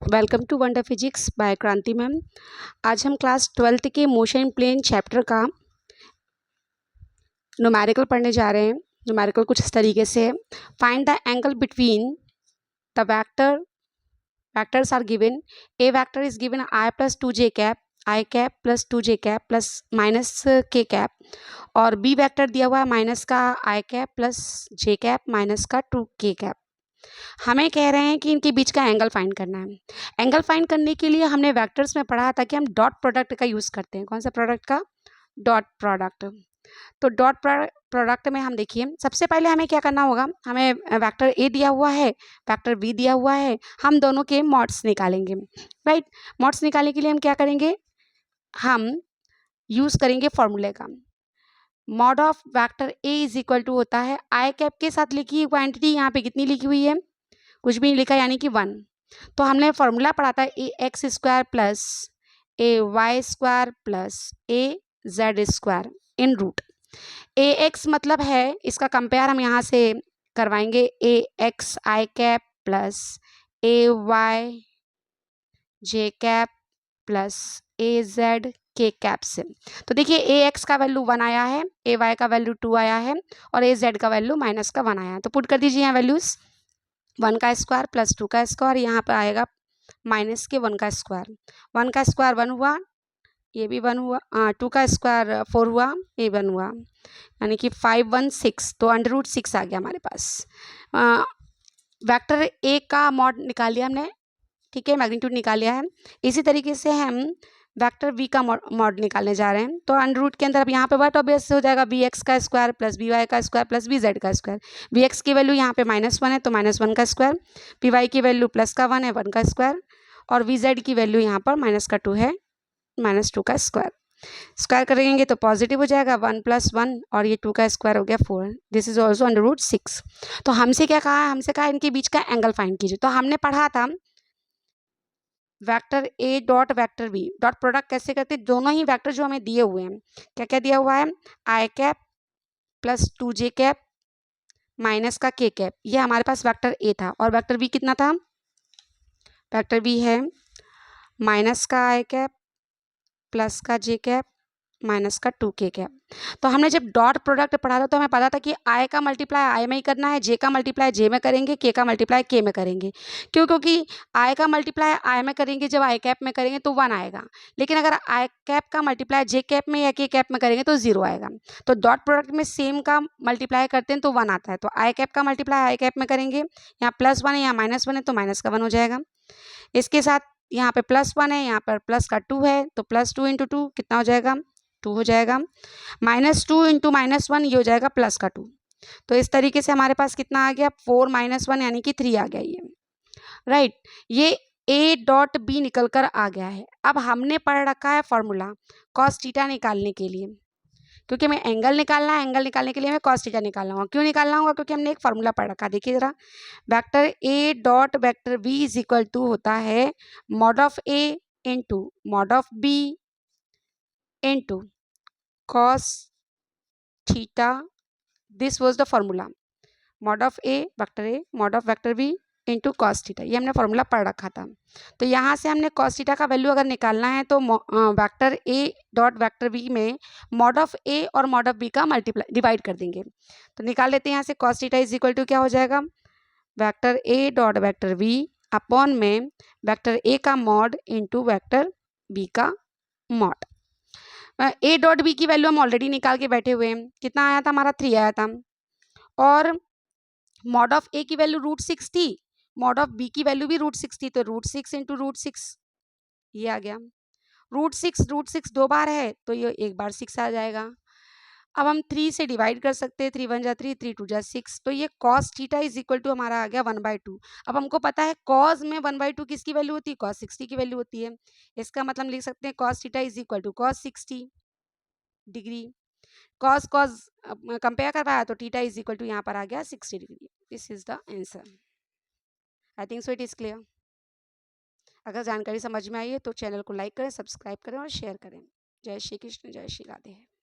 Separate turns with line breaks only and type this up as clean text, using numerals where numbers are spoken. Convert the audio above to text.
Welcome to wonder physics by Kranti ma'am. आज हम class 12th के मोशन प्लेन चैप्टर का न्यूमेरिकल पढ़ने जा रहे हैं। न्यूमेरिकल कुछ इस तरीके से है। Find the angle between the vectors are given. A vector is given I plus 2j cap, I cap plus 2j cap plus minus K cap, और बी वैक्टर दिया हुआ है माइनस का I cap plus J cap minus का 2k cap. हमें कह रहे हैं कि इनके बीच का एंगल फाइंड करना है। एंगल फाइंड करने के लिए हमने वेक्टर्स में पढ़ा था कि हम डॉट प्रोडक्ट का यूज़ करते हैं। कौन सा प्रोडक्ट का? Dot product. तो डॉट प्रोडक्ट में हम देखिए, सबसे पहले हमें क्या करना होगा, हमें वेक्टर ए दिया हुआ है, वेक्टर बी दिया हुआ है, हम दोनों के मॉड्स निकालेंगे। राइट, मॉड्स निकालने के लिए हम क्या करेंगे, हम यूज़ करेंगे फॉर्मूले का। Mod of vector A is equal to होता है आई कैप के साथ लिखी हुई क्वांटिटी, यहाँ पे कितनी लिखी हुई है, कुछ भी नहीं लिखा, यानी कि 1। तो हमने फॉर्मूला पढ़ा था ए एक्स स्क्वायर प्लस ए वाई स्क्वायर प्लस ए जेड स्क्वायर इन रूट। ए एक्स मतलब है, इसका कंपेयर हम यहाँ से करवाएंगे, ए एक्स आई कैप प्लस ए वाई जे कैप प्लस ए जेड के कैप से। तो देखिए ए एक्स का वैल्यू 1 आया है, ए वाई का वैल्यू 2 आया है, और ए जेड का वैल्यू माइनस का 1 आया है। तो पुट कर दीजिए यहाँ वैल्यूज, 1 का स्क्वायर प्लस 2 का स्क्वायर, यहाँ पर आएगा माइनस के 1 का स्क्वायर। 1 का स्क्वायर 1 हुआ, ये भी 1 हुआ, 2 का स्क्वायर 4 हुआ, ये 1 हुआ, यानी कि 5 1 6, तो √6 आ गया हमारे पास। वेक्टर ए का मॉड निकाल लिया हमने, ठीक है, मैग्नीट्यूड निकाल लिया है। इसी तरीके से हम वेक्टर वी का मॉड निकालने जा रहे हैं। तो √ के अंदर अब यहाँ पे व्हाट ऑब्वियस हो जाएगा, बी एक्स का स्क्वायर प्लस बी वाई का स्क्वायर प्लस बी जेड का स्क्वायर। बी एक्स की वैल्यू यहाँ पे -1 है, तो -1 का स्क्वायर, बी वाई की वैल्यू +1 है, 1 का स्क्वायर, और वी जेड की वैल्यू यहाँ पर -2 है, -2 का स्क्वायर। स्क्वायर करेंगे तो पॉजिटिव हो जाएगा, 1 + 1, और ये 2 का स्क्वायर हो गया 4। This is also √6। तो हमसे क्या कहा है, हमसे कहा इनके बीच का एंगल फाइंड कीजिए। तो हमने पढ़ा था vector A dot vector B, dot product कैसे करते हैं, दोनों ही वेक्टर जो हमें दिए हुए हैं, क्या क्या दिया हुआ है, I cap plus 2j cap minus का k कैप, ये हमारे पास वेक्टर ए था। और वेक्टर बी कितना था, वेक्टर बी है माइनस का आई कैप प्लस का j कैप माइनस का 2k कैप। तो हमने जब डॉट प्रोडक्ट पढ़ा था तो हमें पता था कि आई का मल्टीप्लाई आई में ही करना है, जे का मल्टीप्लाई जे में करेंगे, के का मल्टीप्लाई के में करेंगे। क्यों? क्योंकि आई का मल्टीप्लाई आई में करेंगे, जब आई कैप में करेंगे तो 1 आएगा, लेकिन अगर आई कैप का मल्टीप्लाई जे कैप में या के कैप में करेंगे तो 0 आएगा। तो डॉट प्रोडक्ट में सेम का मल्टीप्लाई करते हैं तो 1 आता है। तो आई कैप का मल्टीप्लाई आई कैप में करेंगे, यहाँ +1 है, यहाँ -1 है, तो माइनस का 1 हो जाएगा। इसके साथ यहाँ पे +1 है, यहाँ पर प्लस का 2 है, तो +2 × 2 कितना हो जाएगा, 2 हो जाएगा। -2 × -1 ये हो जाएगा प्लस का 2। तो इस तरीके से हमारे पास कितना आ गया, 4 - 1 यानी कि 3 आ गया ये। राइट, ये ए डॉट बी निकल कर आ गया है। अब हमने पढ़ रखा है फॉर्मूला cos थीटा निकालने के लिए, क्योंकि हमें एंगल निकालना है, एंगल निकालने के लिए हमें cos थीटा निकालना होगा। क्यों निकालना होगा, क्योंकि हमने एक फॉर्मूला पढ़ रखा है। देखिए जरा, vector A dot vector B is equal to होता है mod of A into mod of B into cos theta. This was the formula, mod of A mod of vector B into cos theta, ये हमने formula पढ़ रखा था। तो यहाँ से हमने cos थीटा का वैल्यू अगर निकालना है तो vector A dot vector B में मॉड ऑफ ए और मॉड ऑफ बी का मल्टीप्लाई डिवाइड कर देंगे। तो निकाल लेते हैं यहाँ से, cos theta is equal to क्या हो जाएगा, vector A dot vector B upon में वेक्टर ए का मॉड इंटू वेक्टर बी का मॉड। ए डॉट बी की वैल्यू हम ऑलरेडी निकाल के बैठे हुए हैं, कितना आया था हमारा, 3 आया था, और मॉड ऑफ ए की वैल्यू √6 थी, मॉड ऑफ बी की वैल्यू भी √6 थी, तो √6 × √6 ये आ गया। √6 2 बार है तो ये एक बार 6 आ जाएगा। अब हम 3 से डिवाइड कर सकते हैं, 3 1 जा 3, 3 2 जा 6, तो ये cos theta is equal to हमारा आ गया 1/2। अब हमको पता है cos में 1/2 किसकी वैल्यू होती है, cos 60 की वैल्यू होती है। इसका मतलब लिख सकते हैं cos theta is equal to cos 60 degree. cos compare करवाया तो थीटा इज इक्वल टू यहाँ पर आ गया 60 degree. This is the answer. I think so it is clear. अगर जानकारी समझ में आई है तो चैनल को लाइक करें, सब्सक्राइब करें और शेयर करें। जय श्री कृष्ण, जय श्री राधे।